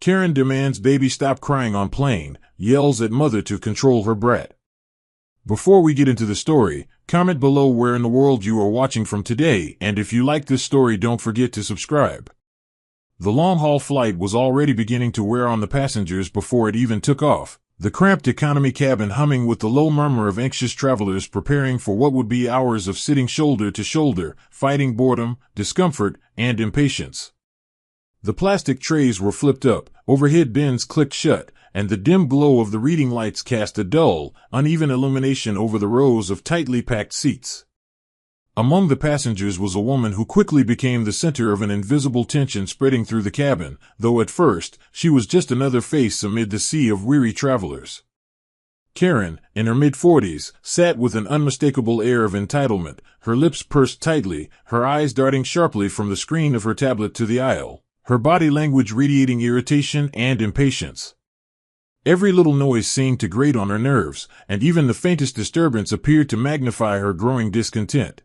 Karen demands baby stop crying on plane, yells at mother to control her brat. Before we get into the story, comment below where in the world you are watching from today, and if you like this story, don't forget to subscribe. The long-haul flight was already beginning to wear on the passengers before it even took off, the cramped economy cabin humming with the low murmur of anxious travelers preparing for what would be hours of sitting shoulder to shoulder, fighting boredom, discomfort, and impatience. The plastic trays were flipped up, overhead bins clicked shut, and the dim glow of the reading lights cast a dull, uneven illumination over the rows of tightly packed seats. Among the passengers was a woman who quickly became the center of an invisible tension spreading through the cabin, though at first, she was just another face amid the sea of weary travelers. Karen, in her mid-40s, sat with an unmistakable air of entitlement, her lips pursed tightly, her eyes darting sharply from the screen of her tablet to the aisle, her body language radiating irritation and impatience. Every little noise seemed to grate on her nerves, and even the faintest disturbance appeared to magnify her growing discontent.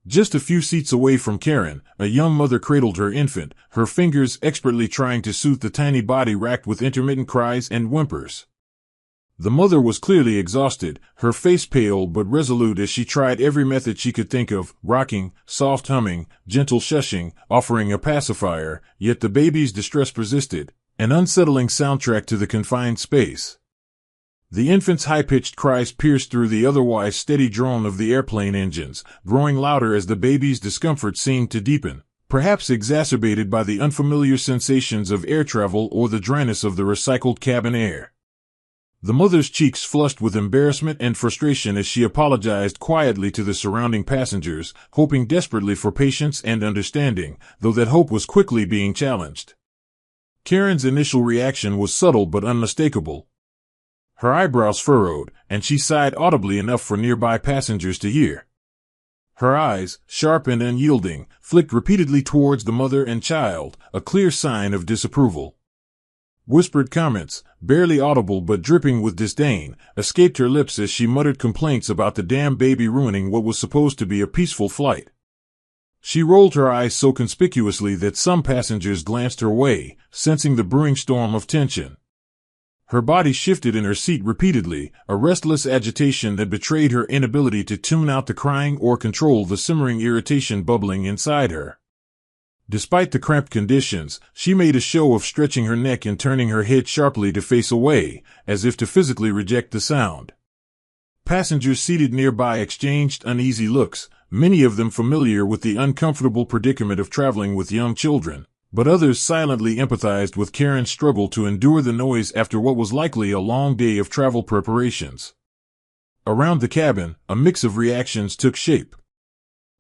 Just a few seats away from Karen, a young mother cradled her infant, her fingers expertly trying to soothe the tiny body racked with intermittent cries and whimpers. The mother was clearly exhausted, her face pale but resolute as she tried every method she could think of, rocking, soft humming, gentle shushing, offering a pacifier, yet the baby's distress persisted, an unsettling soundtrack to the confined space. The infant's high-pitched cries pierced through the otherwise steady drone of the airplane engines, growing louder as the baby's discomfort seemed to deepen, perhaps exacerbated by the unfamiliar sensations of air travel or the dryness of the recycled cabin air. The mother's cheeks flushed with embarrassment and frustration as she apologized quietly to the surrounding passengers, hoping desperately for patience and understanding, though that hope was quickly being challenged. Karen's initial reaction was subtle but unmistakable. Her eyebrows furrowed, and she sighed audibly enough for nearby passengers to hear. Her eyes, sharp and unyielding, flicked repeatedly towards the mother and child, a clear sign of disapproval. Whispered comments, barely audible but dripping with disdain, escaped her lips as she muttered complaints about the damn baby ruining what was supposed to be a peaceful flight. She rolled her eyes so conspicuously that some passengers glanced her way, sensing the brewing storm of tension. Her body shifted in her seat repeatedly, a restless agitation that betrayed her inability to tune out the crying or control the simmering irritation bubbling inside her. Despite the cramped conditions, she made a show of stretching her neck and turning her head sharply to face away, as if to physically reject the sound. Passengers seated nearby exchanged uneasy looks, many of them familiar with the uncomfortable predicament of traveling with young children, but others silently empathized with Karen's struggle to endure the noise after what was likely a long day of travel preparations. Around the cabin, a mix of reactions took shape.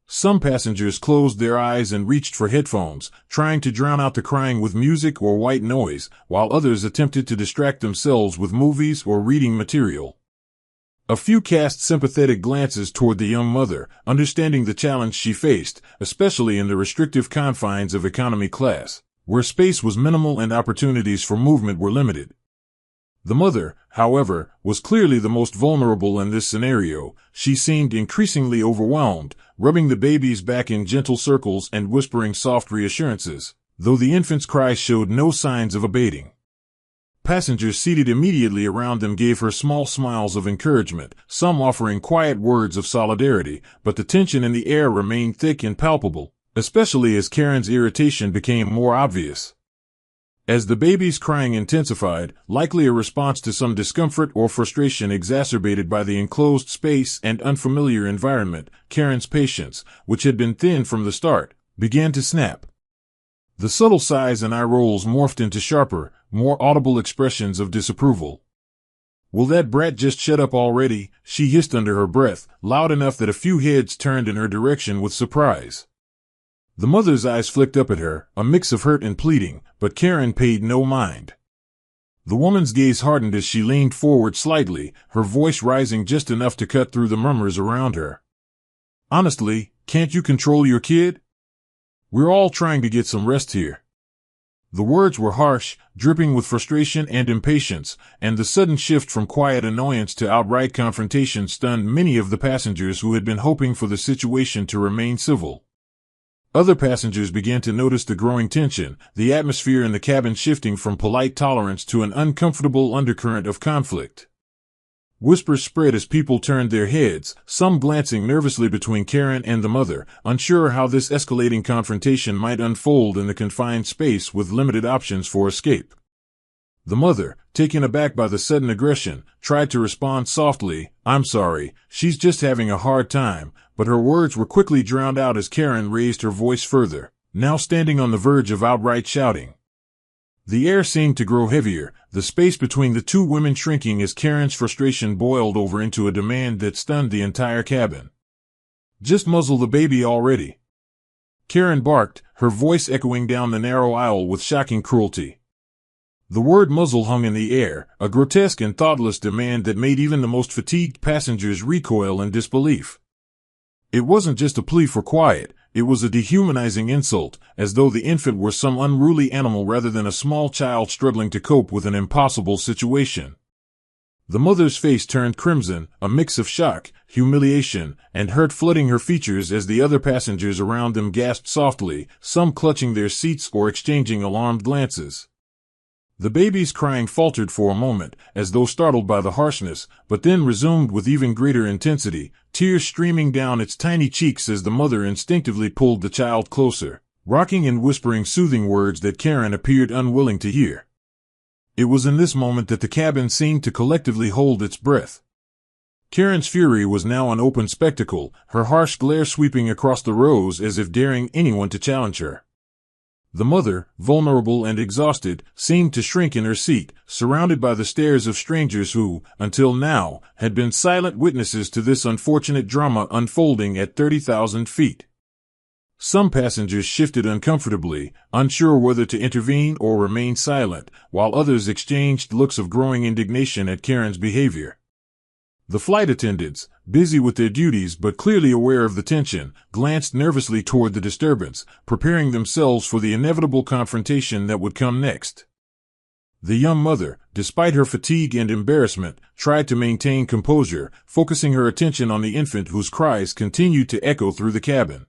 Some passengers closed their eyes and reached for headphones, trying to drown out the crying with music or white noise, while others attempted to distract themselves with movies or reading material. A few cast sympathetic glances toward the young mother, understanding the challenge she faced, especially in the restrictive confines of economy class, where space was minimal and opportunities for movement were limited. The mother, however, was clearly the most vulnerable in this scenario. She seemed increasingly overwhelmed, rubbing the baby's back in gentle circles and whispering soft reassurances, though the infant's cries showed no signs of abating. Passengers seated immediately around them gave her small smiles of encouragement, some offering quiet words of solidarity, but the tension in the air remained thick and palpable, especially as Karen's irritation became more obvious. As the baby's crying intensified, likely a response to some discomfort or frustration exacerbated by the enclosed space and unfamiliar environment, Karen's patience, which had been thin from the start, began to snap. The subtle sighs and eye rolls morphed into sharper, more audible expressions of disapproval. "Will that brat just shut up already?" she hissed under her breath, loud enough that a few heads turned in her direction with surprise. The mother's eyes flicked up at her, a mix of hurt and pleading, but Karen paid no mind. The woman's gaze hardened as she leaned forward slightly, her voice rising just enough to cut through the murmurs around her. "Honestly, can't you control your kid? We're all trying to get some rest here." The words were harsh, dripping with frustration and impatience, and the sudden shift from quiet annoyance to outright confrontation stunned many of the passengers who had been hoping for the situation to remain civil. Other passengers began to notice the growing tension, the atmosphere in the cabin shifting from polite tolerance to an uncomfortable undercurrent of conflict. Whispers spread as people turned their heads, some glancing nervously between Karen and the mother, unsure how this escalating confrontation might unfold in the confined space with limited options for escape. The mother, taken aback by the sudden aggression, tried to respond softly, "I'm sorry, she's just having a hard time," but her words were quickly drowned out as Karen raised her voice further, now standing on the verge of outright shouting. The air seemed to grow heavier, the space between the two women shrinking as Karen's frustration boiled over into a demand that stunned the entire cabin. "Just muzzle the baby already," Karen barked, her voice echoing down the narrow aisle with shocking cruelty. The word muzzle hung in the air, a grotesque and thoughtless demand that made even the most fatigued passengers recoil in disbelief. It wasn't just a plea for quiet, it was a dehumanizing insult, as though the infant were some unruly animal rather than a small child struggling to cope with an impossible situation. The mother's face turned crimson, a mix of shock, humiliation, and hurt flooding her features as the other passengers around them gasped softly, some clutching their seats or exchanging alarmed glances. The baby's crying faltered for a moment, as though startled by the harshness, but then resumed with even greater intensity, tears streaming down its tiny cheeks as the mother instinctively pulled the child closer, rocking and whispering soothing words that Karen appeared unwilling to hear. It was in this moment that the cabin seemed to collectively hold its breath. Karen's fury was now an open spectacle, her harsh glare sweeping across the rows as if daring anyone to challenge her. The mother, vulnerable and exhausted, seemed to shrink in her seat, surrounded by the stares of strangers who, until now, had been silent witnesses to this unfortunate drama unfolding at 30,000 feet. Some passengers shifted uncomfortably, unsure whether to intervene or remain silent, while others exchanged looks of growing indignation at Karen's behavior. The flight attendants, busy with their duties but clearly aware of the tension, glanced nervously toward the disturbance, preparing themselves for the inevitable confrontation that would come next. The young mother, despite her fatigue and embarrassment, tried to maintain composure, focusing her attention on the infant whose cries continued to echo through the cabin.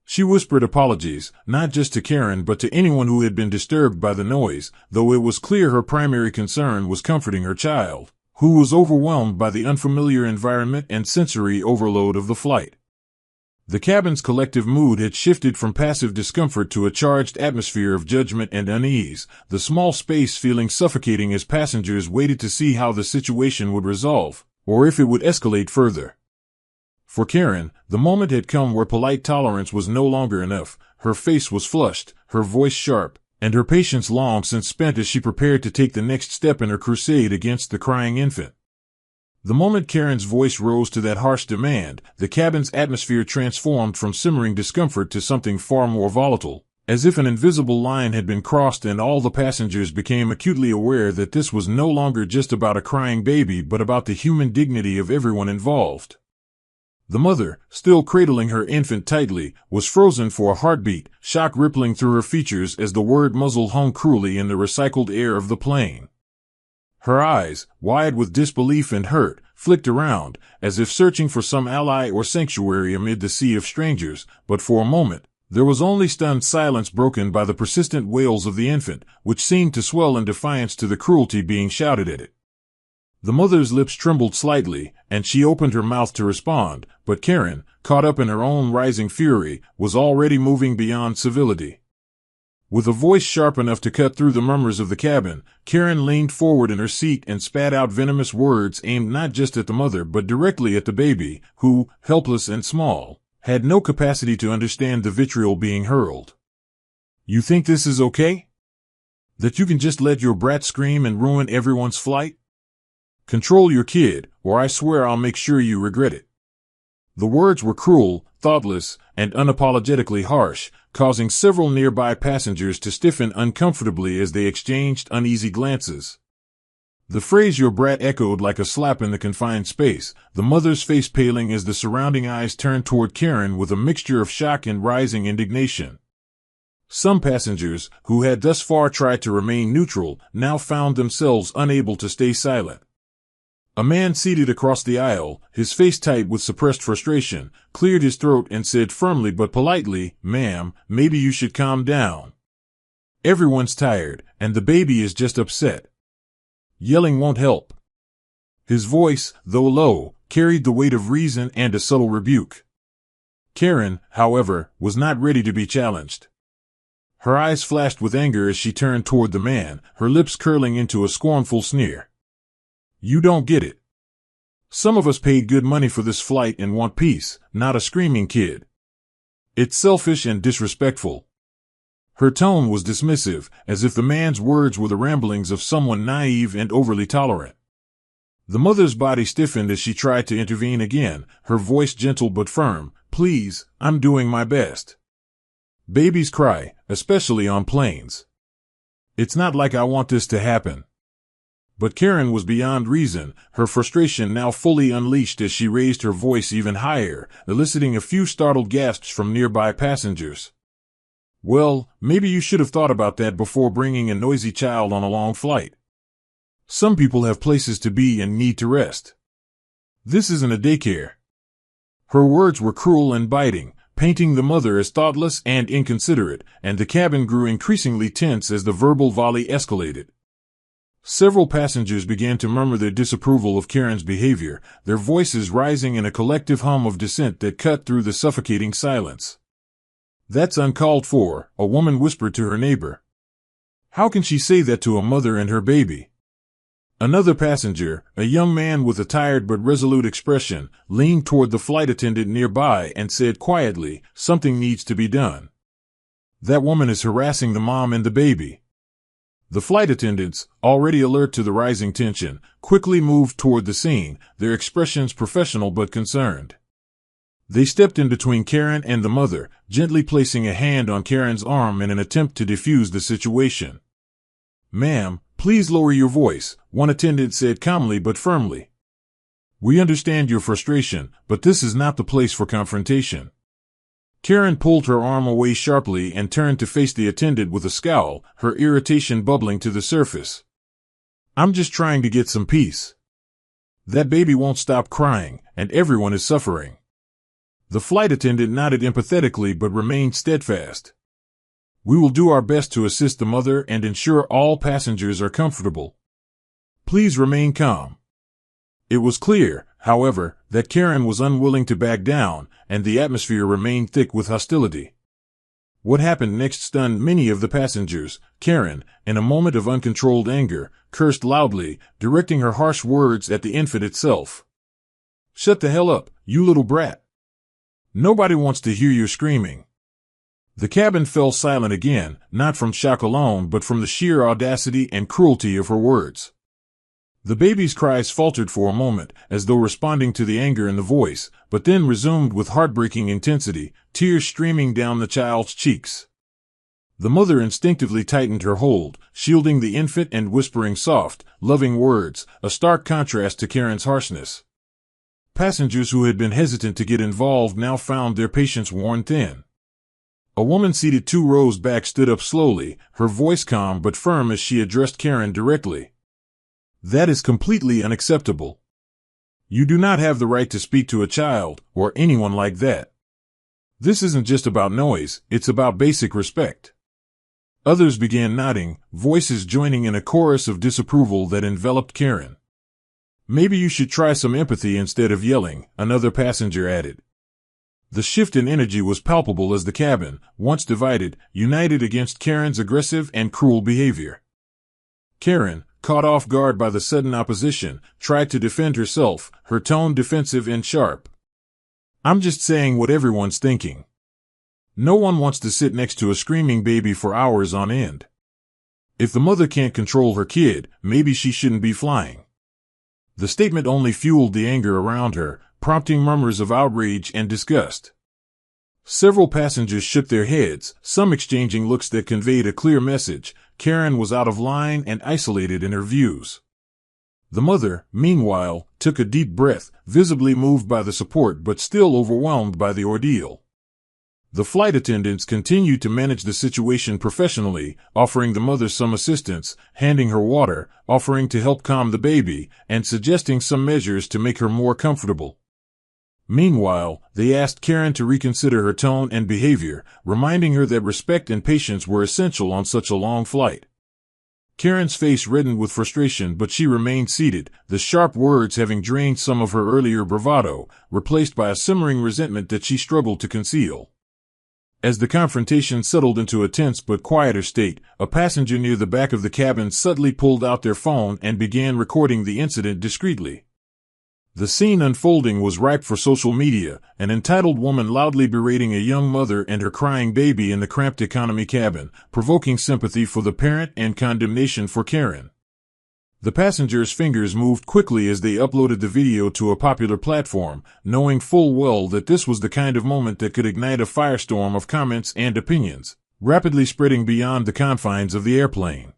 She whispered apologies, not just to Karen but to anyone who had been disturbed by the noise, though it was clear her primary concern was comforting her child, who was overwhelmed by the unfamiliar environment and sensory overload of the flight. The cabin's collective mood had shifted from passive discomfort to a charged atmosphere of judgment and unease, the small space feeling suffocating as passengers waited to see how the situation would resolve, or if it would escalate further. For Karen, the moment had come where polite tolerance was no longer enough. Her face was flushed, her voice sharp, and her patience long since spent as she prepared to take the next step in her crusade against the crying infant. The moment Karen's voice rose to that harsh demand, the cabin's atmosphere transformed from simmering discomfort to something far more volatile, as if an invisible line had been crossed and all the passengers became acutely aware that this was no longer just about a crying baby but about the human dignity of everyone involved. The mother, still cradling her infant tightly, was frozen for a heartbeat, shock rippling through her features as the word muzzle hung cruelly in the recycled air of the plane. Her eyes, wide with disbelief and hurt, flicked around, as if searching for some ally or sanctuary amid the sea of strangers, but for a moment, there was only stunned silence broken by the persistent wails of the infant, which seemed to swell in defiance to the cruelty being shouted at it. The mother's lips trembled slightly, and she opened her mouth to respond, but Karen, caught up in her own rising fury, was already moving beyond civility. With a voice sharp enough to cut through the murmurs of the cabin, Karen leaned forward in her seat and spat out venomous words aimed not just at the mother but directly at the baby, who, helpless and small, had no capacity to understand the vitriol being hurled. "You think this is okay? That you can just let your brat scream and ruin everyone's flight? Control your kid, or I swear I'll make sure you regret it." The words were cruel, thoughtless, and unapologetically harsh, causing several nearby passengers to stiffen uncomfortably as they exchanged uneasy glances. The phrase "your brat" echoed like a slap in the confined space, the mother's face paling as the surrounding eyes turned toward Karen with a mixture of shock and rising indignation. Some passengers, who had thus far tried to remain neutral, now found themselves unable to stay silent. A man seated across the aisle, his face tight with suppressed frustration, cleared his throat and said firmly but politely, "Ma'am, maybe you should calm down. Everyone's tired, and the baby is just upset. Yelling won't help." His voice, though low, carried the weight of reason and a subtle rebuke. Karen, however, was not ready to be challenged. Her eyes flashed with anger as she turned toward the man, her lips curling into a scornful sneer. "You don't get it. Some of us paid good money for this flight and want peace, not a screaming kid. It's selfish and disrespectful." Her tone was dismissive, as if the man's words were the ramblings of someone naive and overly tolerant. The mother's body stiffened as she tried to intervene again, her voice gentle but firm. "Please, I'm doing my best. Babies cry, especially on planes. It's not like I want this to happen." But Karen was beyond reason, her frustration now fully unleashed as she raised her voice even higher, eliciting a few startled gasps from nearby passengers. "Well, maybe you should have thought about that before bringing a noisy child on a long flight. Some people have places to be and need to rest. This isn't a daycare." Her words were cruel and biting, painting the mother as thoughtless and inconsiderate, and the cabin grew increasingly tense as the verbal volley escalated. Several passengers began to murmur their disapproval of Karen's behavior, their voices rising in a collective hum of dissent that cut through the suffocating silence. "That's uncalled for," a woman whispered to her neighbor. "How can she say that to a mother and her baby?" Another passenger, a young man with a tired but resolute expression, leaned toward the flight attendant nearby and said quietly, "Something needs to be done. That woman is harassing the mom and the baby." The flight attendants, already alert to the rising tension, quickly moved toward the scene, their expressions professional but concerned. They stepped in between Karen and the mother, gently placing a hand on Karen's arm in an attempt to defuse the situation. "Ma'am, please lower your voice," one attendant said calmly but firmly. "We understand your frustration, but this is not the place for confrontation." Karen pulled her arm away sharply and turned to face the attendant with a scowl, her irritation bubbling to the surface. "I'm just trying to get some peace. That baby won't stop crying, and everyone is suffering." The flight attendant nodded empathetically but remained steadfast. "We will do our best to assist the mother and ensure all passengers are comfortable. Please remain calm." It was clear, however, that Karen was unwilling to back down, and the atmosphere remained thick with hostility. What happened next stunned many of the passengers. Karen, in a moment of uncontrolled anger, cursed loudly, directing her harsh words at the infant itself. "Shut the hell up, you little brat. Nobody wants to hear your screaming." The cabin fell silent again, not from shock alone but from the sheer audacity and cruelty of her words. The baby's cries faltered for a moment, as though responding to the anger in the voice, but then resumed with heartbreaking intensity, tears streaming down the child's cheeks. The mother instinctively tightened her hold, shielding the infant and whispering soft, loving words, a stark contrast to Karen's harshness. Passengers who had been hesitant to get involved now found their patience worn thin. A woman seated 2 rows back stood up slowly, her voice calm but firm as she addressed Karen directly. "That is completely unacceptable. You do not have the right to speak to a child, or anyone like that. This isn't just about noise, it's about basic respect." Others began nodding, voices joining in a chorus of disapproval that enveloped Karen. "Maybe you should try some empathy instead of yelling," another passenger added. The shift in energy was palpable as the cabin, once divided, united against Karen's aggressive and cruel behavior. Karen, caught off guard by the sudden opposition, tried to defend herself, her tone defensive and sharp. "I'm just saying what everyone's thinking. No one wants to sit next to a screaming baby for hours on end. If the mother can't control her kid, maybe she shouldn't be flying." The statement only fueled the anger around her, prompting murmurs of outrage and disgust. Several passengers shook their heads, some exchanging looks that conveyed a clear message: Karen was out of line and isolated in her views. The mother, meanwhile, took a deep breath, visibly moved by the support but still overwhelmed by the ordeal. The flight attendants continued to manage the situation professionally, offering the mother some assistance, handing her water, offering to help calm the baby, and suggesting some measures to make her more comfortable. Meanwhile, they asked Karen to reconsider her tone and behavior, reminding her that respect and patience were essential on such a long flight. Karen's face reddened with frustration, but she remained seated, the sharp words having drained some of her earlier bravado, replaced by a simmering resentment that she struggled to conceal. As the confrontation settled into a tense but quieter state, a passenger near the back of the cabin suddenly pulled out their phone and began recording the incident discreetly. The scene unfolding was ripe for social media, an entitled woman loudly berating a young mother and her crying baby in the cramped economy cabin, provoking sympathy for the parent and condemnation for Karen. The passengers' fingers moved quickly as they uploaded the video to a popular platform, knowing full well that this was the kind of moment that could ignite a firestorm of comments and opinions, rapidly spreading beyond the confines of the airplane.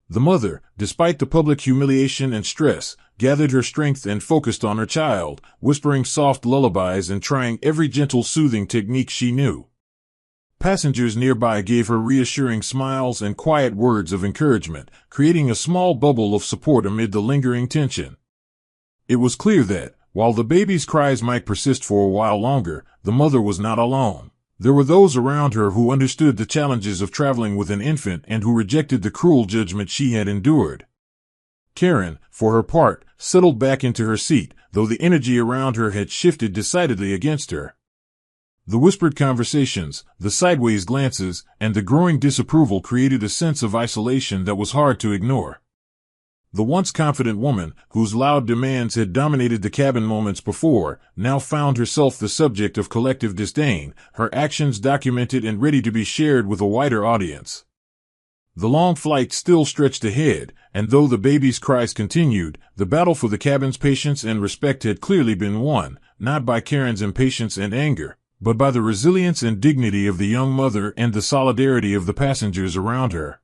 The mother, despite the public humiliation and stress, gathered her strength and focused on her child, whispering soft lullabies and trying every gentle soothing technique she knew. Passengers nearby gave her reassuring smiles and quiet words of encouragement, creating a small bubble of support amid the lingering tension. It was clear that, while the baby's cries might persist for a while longer, the mother was not alone. There were those around her who understood the challenges of traveling with an infant and who rejected the cruel judgment she had endured. Karen, for her part, settled back into her seat, though the energy around her had shifted decidedly against her. The whispered conversations, the sideways glances, and the growing disapproval created a sense of isolation that was hard to ignore. The once confident woman, whose loud demands had dominated the cabin moments before, now found herself the subject of collective disdain, her actions documented and ready to be shared with a wider audience. The long flight still stretched ahead, and though the baby's cries continued, the battle for the cabin's patience and respect had clearly been won, not by Karen's impatience and anger, but by the resilience and dignity of the young mother and the solidarity of the passengers around her.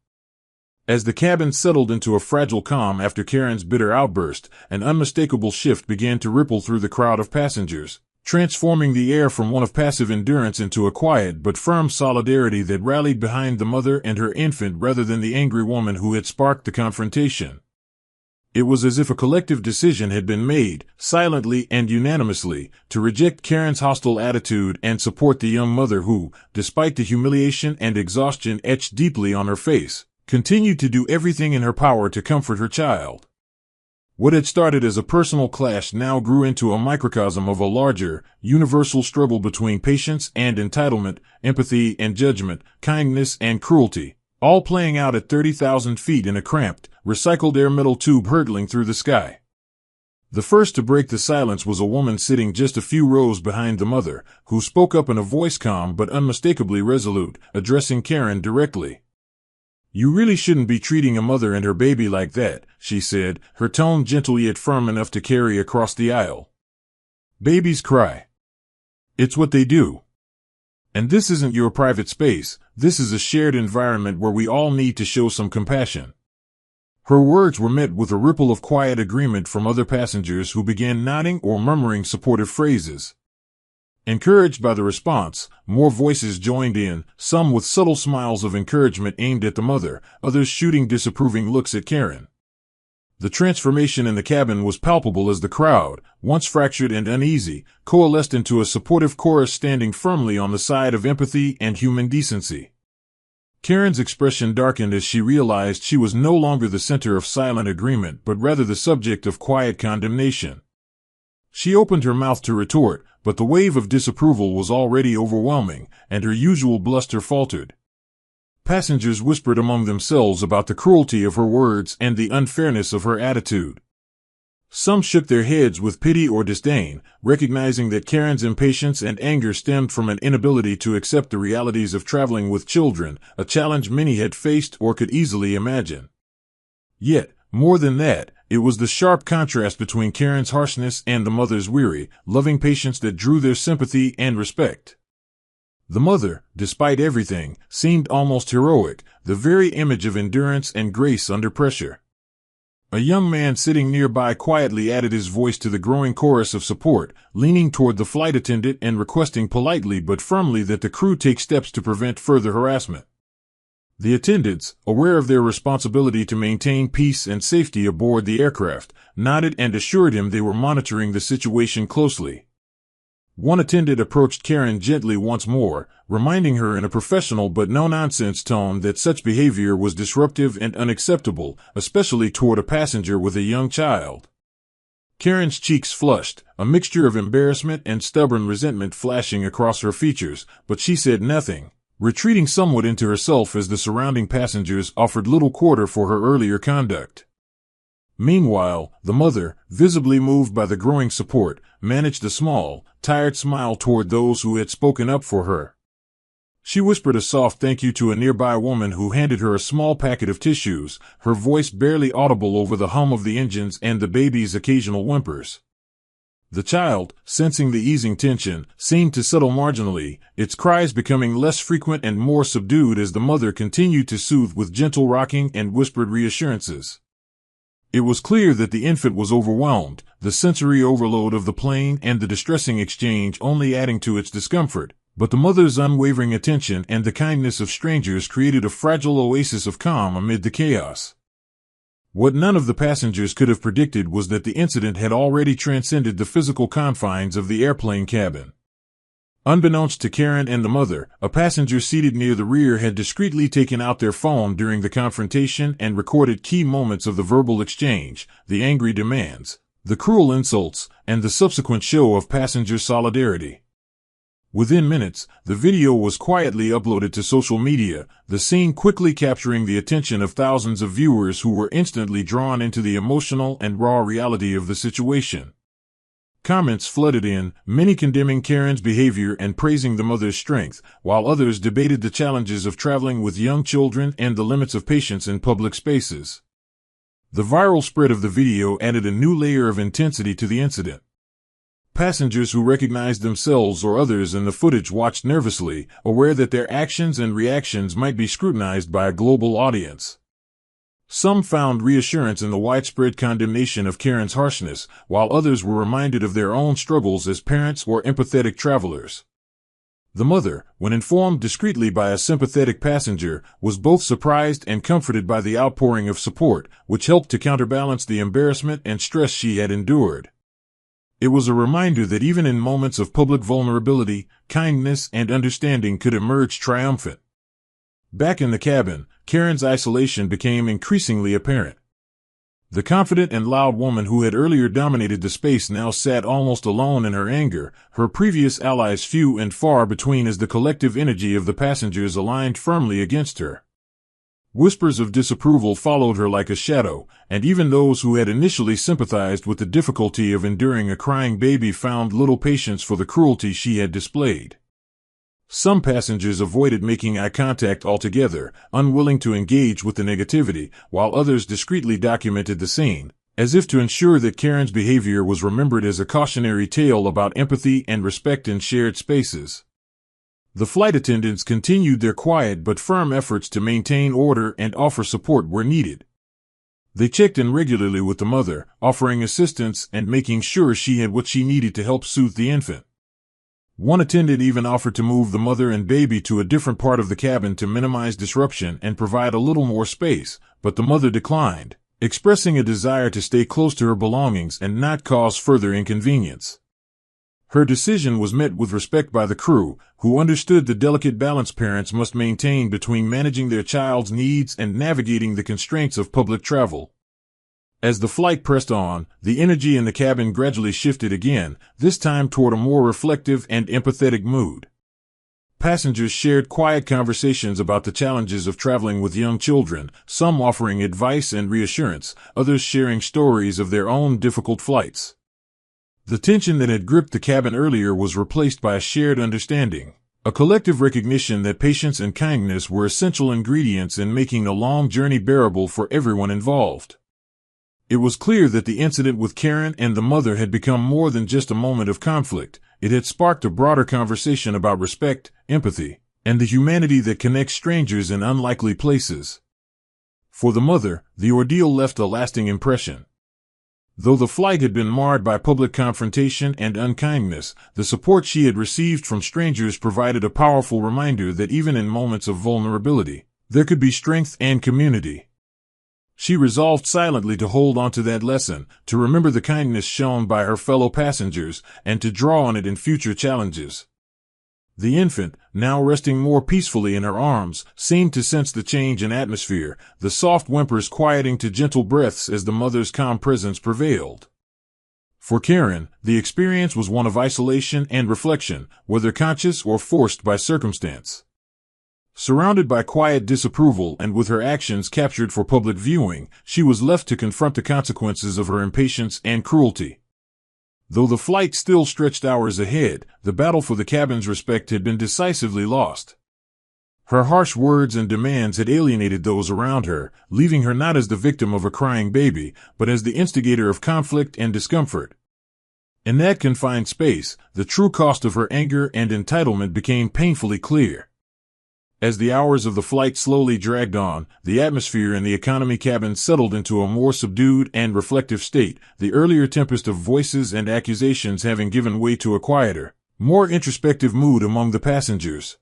As the cabin settled into a fragile calm after Karen's bitter outburst, an unmistakable shift began to ripple through the crowd of passengers, transforming the air from one of passive endurance into a quiet but firm solidarity that rallied behind the mother and her infant rather than the angry woman who had sparked the confrontation. It was as if a collective decision had been made, silently and unanimously, to reject Karen's hostile attitude and support the young mother who, despite the humiliation and exhaustion etched deeply on her face, continued to do everything in her power to comfort her child. What had started as a personal clash now grew into a microcosm of a larger, universal struggle between patience and entitlement, empathy and judgment, kindness and cruelty, all playing out at 30,000 feet in a cramped, recycled air metal tube hurtling through the sky. The first to break the silence was a woman sitting just a few rows behind the mother, who spoke up in a voice calm but unmistakably resolute, addressing Karen directly. "You really shouldn't be treating a mother and her baby like that," she said, her tone gentle yet firm enough to carry across the aisle. "Babies cry. It's what they do. And this isn't your private space, this is a shared environment where we all need to show some compassion." Her words were met with a ripple of quiet agreement from other passengers who began nodding or murmuring supportive phrases. Encouraged by the response, more voices joined in, some with subtle smiles of encouragement aimed at the mother, others shooting disapproving looks at Karen. The transformation in the cabin was palpable as the crowd, once fractured and uneasy, coalesced into a supportive chorus standing firmly on the side of empathy and human decency. Karen's expression darkened as she realized she was no longer the center of silent agreement but rather the subject of quiet condemnation. She opened her mouth to retort, but the wave of disapproval was already overwhelming, and her usual bluster faltered. Passengers whispered among themselves about the cruelty of her words and the unfairness of her attitude. Some shook their heads with pity or disdain, recognizing that Karen's impatience and anger stemmed from an inability to accept the realities of traveling with children, a challenge many had faced or could easily imagine. Yet, more than that, it was the sharp contrast between Karen's harshness and the mother's weary, loving patience that drew their sympathy and respect. The mother, despite everything, seemed almost heroic, the very image of endurance and grace under pressure. A young man sitting nearby quietly added his voice to the growing chorus of support, leaning toward the flight attendant and requesting politely but firmly that the crew take steps to prevent further harassment. The attendants, aware of their responsibility to maintain peace and safety aboard the aircraft, nodded and assured him they were monitoring the situation closely. One attendant approached Karen gently once more, reminding her in a professional but no-nonsense tone that such behavior was disruptive and unacceptable, especially toward a passenger with a young child. Karen's cheeks flushed, a mixture of embarrassment and stubborn resentment flashing across her features, but she said nothing, retreating somewhat into herself as the surrounding passengers offered little quarter for her earlier conduct. Meanwhile, the mother, visibly moved by the growing support, managed a small, tired smile toward those who had spoken up for her. She whispered a soft thank you to a nearby woman who handed her a small packet of tissues, her voice barely audible over the hum of the engines and the baby's occasional whimpers. The child, sensing the easing tension, seemed to settle marginally, its cries becoming less frequent and more subdued as the mother continued to soothe with gentle rocking and whispered reassurances. It was clear that the infant was overwhelmed, the sensory overload of the plane and the distressing exchange only adding to its discomfort, but the mother's unwavering attention and the kindness of strangers created a fragile oasis of calm amid the chaos. What none of the passengers could have predicted was that the incident had already transcended the physical confines of the airplane cabin. Unbeknownst to Karen and the mother, a passenger seated near the rear had discreetly taken out their phone during the confrontation and recorded key moments of the verbal exchange, the angry demands, the cruel insults, and the subsequent show of passenger solidarity. Within minutes, the video was quietly uploaded to social media, the scene quickly capturing the attention of thousands of viewers who were instantly drawn into the emotional and raw reality of the situation. Comments flooded in, many condemning Karen's behavior and praising the mother's strength, while others debated the challenges of traveling with young children and the limits of patience in public spaces. The viral spread of the video added a new layer of intensity to the incident. Passengers who recognized themselves or others in the footage watched nervously, aware that their actions and reactions might be scrutinized by a global audience. Some found reassurance in the widespread condemnation of Karen's harshness, while others were reminded of their own struggles as parents or empathetic travelers. The mother, when informed discreetly by a sympathetic passenger, was both surprised and comforted by the outpouring of support, which helped to counterbalance the embarrassment and stress she had endured. It was a reminder that even in moments of public vulnerability, kindness and understanding could emerge triumphant. Back in the cabin, Karen's isolation became increasingly apparent. The confident and loud woman who had earlier dominated the space now sat almost alone in her anger, her previous allies few and far between as the collective energy of the passengers aligned firmly against her. Whispers of disapproval followed her like a shadow, and even those who had initially sympathized with the difficulty of enduring a crying baby found little patience for the cruelty she had displayed. Some passengers avoided making eye contact altogether, unwilling to engage with the negativity, while others discreetly documented the scene, as if to ensure that Karen's behavior was remembered as a cautionary tale about empathy and respect in shared spaces. The flight attendants continued their quiet but firm efforts to maintain order and offer support where needed. They checked in regularly with the mother, offering assistance and making sure she had what she needed to help soothe the infant. One attendant even offered to move the mother and baby to a different part of the cabin to minimize disruption and provide a little more space, but the mother declined, expressing a desire to stay close to her belongings and not cause further inconvenience. Her decision was met with respect by the crew, who understood the delicate balance parents must maintain between managing their child's needs and navigating the constraints of public travel. As the flight pressed on, the energy in the cabin gradually shifted again, this time toward a more reflective and empathetic mood. Passengers shared quiet conversations about the challenges of traveling with young children, some offering advice and reassurance, others sharing stories of their own difficult flights. The tension that had gripped the cabin earlier was replaced by a shared understanding, a collective recognition that patience and kindness were essential ingredients in making the long journey bearable for everyone involved. It was clear that the incident with Karen and the mother had become more than just a moment of conflict. It had sparked a broader conversation about respect, empathy, and the humanity that connects strangers in unlikely places. For the mother, the ordeal left a lasting impression. Though the flight had been marred by public confrontation and unkindness, the support she had received from strangers provided a powerful reminder that even in moments of vulnerability, there could be strength and community. She resolved silently to hold on to that lesson, to remember the kindness shown by her fellow passengers, and to draw on it in future challenges. The infant, now resting more peacefully in her arms, seemed to sense the change in atmosphere, the soft whimpers quieting to gentle breaths as the mother's calm presence prevailed. For Karen, the experience was one of isolation and reflection, whether conscious or forced by circumstance. Surrounded by quiet disapproval and with her actions captured for public viewing, she was left to confront the consequences of her impatience and cruelty. Though the flight still stretched hours ahead, the battle for the cabin's respect had been decisively lost. Her harsh words and demands had alienated those around her, leaving her not as the victim of a crying baby, but as the instigator of conflict and discomfort. In that confined space, the true cost of her anger and entitlement became painfully clear. As the hours of the flight slowly dragged on, the atmosphere in the economy cabin settled into a more subdued and reflective state, the earlier tempest of voices and accusations having given way to a quieter, more introspective mood among the passengers.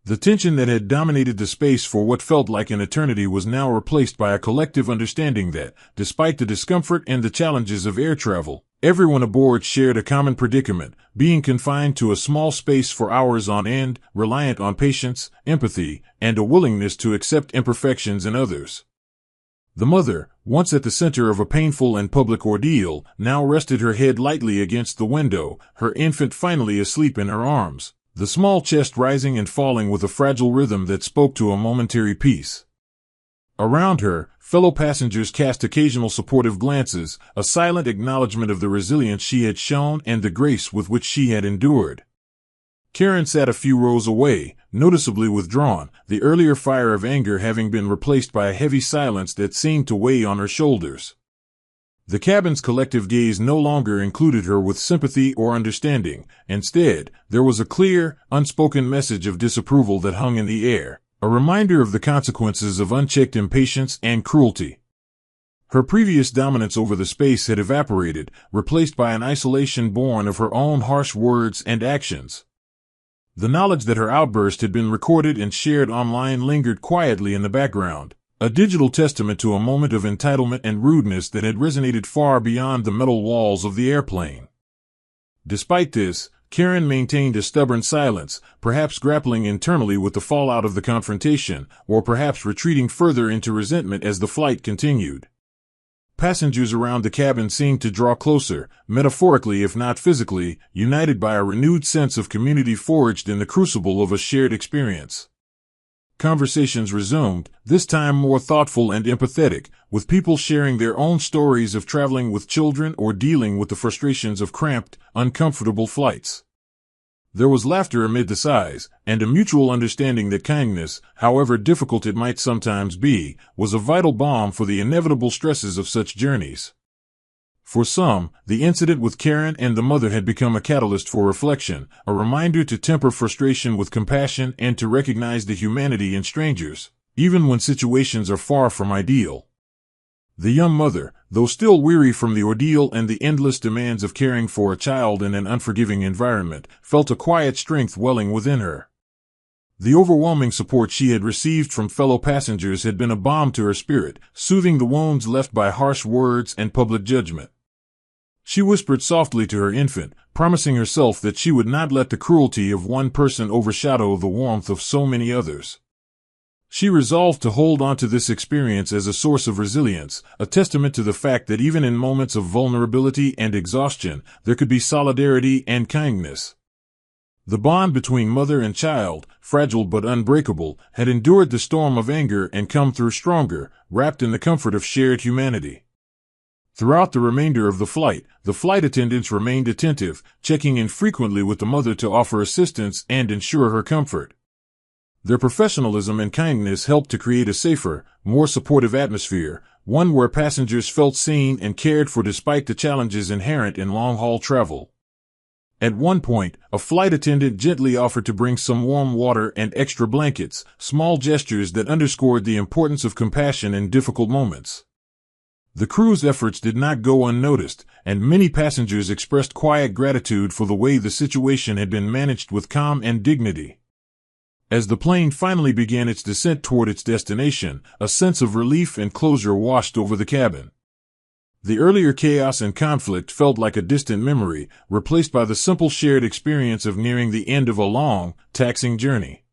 The tension that had dominated the space for what felt like an eternity was now replaced by a collective understanding that, despite the discomfort and the challenges of air travel, everyone aboard shared a common predicament, being confined to a small space for hours on end, reliant on patience, empathy, and a willingness to accept imperfections in others. The mother, once at the center of a painful and public ordeal, now rested her head lightly against the window, her infant finally asleep in her arms, the small chest rising and falling with a fragile rhythm that spoke to a momentary peace. Around her, fellow passengers cast occasional supportive glances, a silent acknowledgement of the resilience she had shown and the grace with which she had endured. Karen sat a few rows away, noticeably withdrawn, the earlier fire of anger having been replaced by a heavy silence that seemed to weigh on her shoulders. The cabin's collective gaze no longer included her with sympathy or understanding. Instead, there was a clear, unspoken message of disapproval that hung in the air, a reminder of the consequences of unchecked impatience and cruelty. Her previous dominance over the space had evaporated, replaced by an isolation born of her own harsh words and actions. The knowledge that her outburst had been recorded and shared online lingered quietly in the background, a digital testament to a moment of entitlement and rudeness that had resonated far beyond the metal walls of the airplane. Despite this, Karen maintained a stubborn silence, perhaps grappling internally with the fallout of the confrontation, or perhaps retreating further into resentment as the flight continued. Passengers around the cabin seemed to draw closer, metaphorically if not physically, united by a renewed sense of community forged in the crucible of a shared experience. Conversations resumed, this time more thoughtful and empathetic, with people sharing their own stories of traveling with children or dealing with the frustrations of cramped, uncomfortable flights. There was laughter amid the sighs, and a mutual understanding that kindness, however difficult it might sometimes be, was a vital balm for the inevitable stresses of such journeys. For some, the incident with Karen and the mother had become a catalyst for reflection, a reminder to temper frustration with compassion and to recognize the humanity in strangers, even when situations are far from ideal. The young mother, though still weary from the ordeal and the endless demands of caring for a child in an unforgiving environment, felt a quiet strength welling within her. The overwhelming support she had received from fellow passengers had been a balm to her spirit, soothing the wounds left by harsh words and public judgment. She whispered softly to her infant, promising herself that she would not let the cruelty of one person overshadow the warmth of so many others. She resolved to hold on to this experience as a source of resilience, a testament to the fact that even in moments of vulnerability and exhaustion, there could be solidarity and kindness. The bond between mother and child, fragile but unbreakable, had endured the storm of anger and come through stronger, wrapped in the comfort of shared humanity. Throughout the remainder of the flight attendants remained attentive, checking in frequently with the mother to offer assistance and ensure her comfort. Their professionalism and kindness helped to create a safer, more supportive atmosphere, one where passengers felt seen and cared for despite the challenges inherent in long-haul travel. At one point, a flight attendant gently offered to bring some warm water and extra blankets, small gestures that underscored the importance of compassion in difficult moments. The crew's efforts did not go unnoticed, and many passengers expressed quiet gratitude for the way the situation had been managed with calm and dignity. As the plane finally began its descent toward its destination, a sense of relief and closure washed over the cabin. The earlier chaos and conflict felt like a distant memory, replaced by the simple shared experience of nearing the end of a long, taxing journey.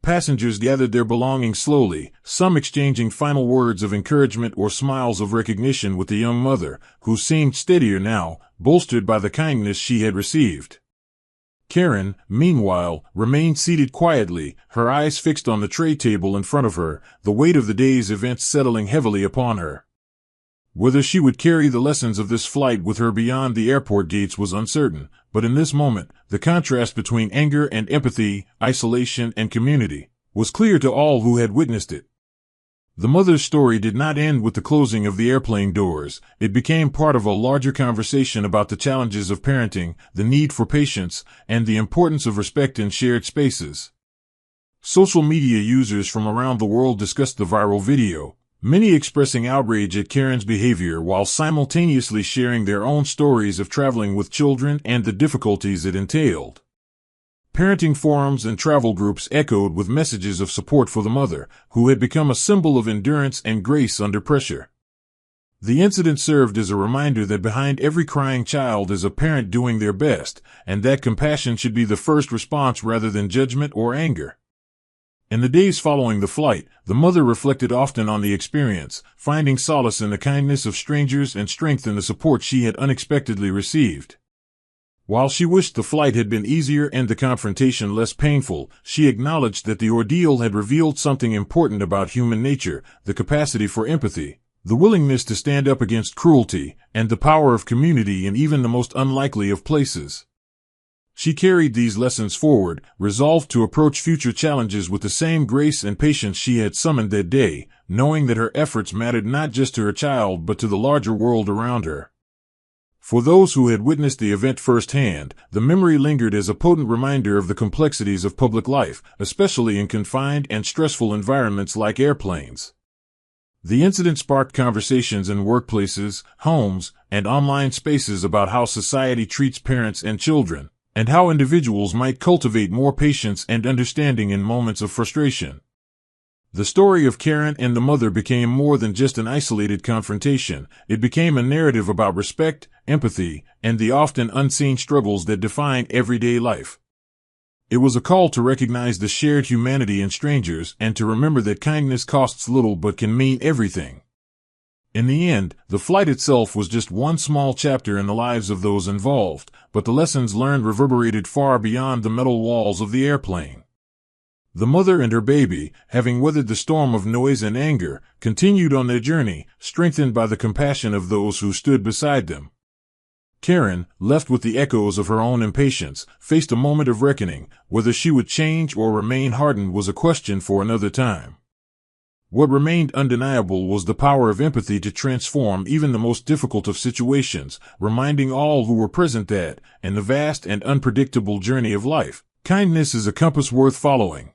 Passengers gathered their belongings slowly, some exchanging final words of encouragement or smiles of recognition with the young mother, who seemed steadier now, bolstered by the kindness she had received. Karen, meanwhile, remained seated quietly, her eyes fixed on the tray table in front of her, the weight of the day's events settling heavily upon her. Whether she would carry the lessons of this flight with her beyond the airport gates was uncertain, but in this moment, the contrast between anger and empathy, isolation and community, was clear to all who had witnessed it. The mother's story did not end with the closing of the airplane doors. It became part of a larger conversation about the challenges of parenting, the need for patience, and the importance of respect in shared spaces. Social media users from around the world discussed the viral video, many expressing outrage at Karen's behavior while simultaneously sharing their own stories of traveling with children and the difficulties it entailed. Parenting forums and travel groups echoed with messages of support for the mother, who had become a symbol of endurance and grace under pressure. The incident served as a reminder that behind every crying child is a parent doing their best, and that compassion should be the first response rather than judgment or anger. In the days following the flight, the mother reflected often on the experience, finding solace in the kindness of strangers and strength in the support she had unexpectedly received. While she wished the flight had been easier and the confrontation less painful, she acknowledged that the ordeal had revealed something important about human nature, the capacity for empathy, the willingness to stand up against cruelty, and the power of community in even the most unlikely of places. She carried these lessons forward, resolved to approach future challenges with the same grace and patience she had summoned that day, knowing that her efforts mattered not just to her child but to the larger world around her. For those who had witnessed the event firsthand, the memory lingered as a potent reminder of the complexities of public life, especially in confined and stressful environments like airplanes. The incident sparked conversations in workplaces, homes, and online spaces about how society treats parents and children, and how individuals might cultivate more patience and understanding in moments of frustration. The story of Karen and the mother became more than just an isolated confrontation. It became a narrative about respect, empathy, and the often unseen struggles that define everyday life. It was a call to recognize the shared humanity in strangers and to remember that kindness costs little but can mean everything. In the end, the flight itself was just one small chapter in the lives of those involved, but the lessons learned reverberated far beyond the metal walls of the airplane. The mother and her baby, having weathered the storm of noise and anger, continued on their journey, strengthened by the compassion of those who stood beside them. Karen, left with the echoes of her own impatience, faced a moment of reckoning. Whether she would change or remain hardened was a question for another time. What remained undeniable was the power of empathy to transform even the most difficult of situations, reminding all who were present that, in the vast and unpredictable journey of life, kindness is a compass worth following.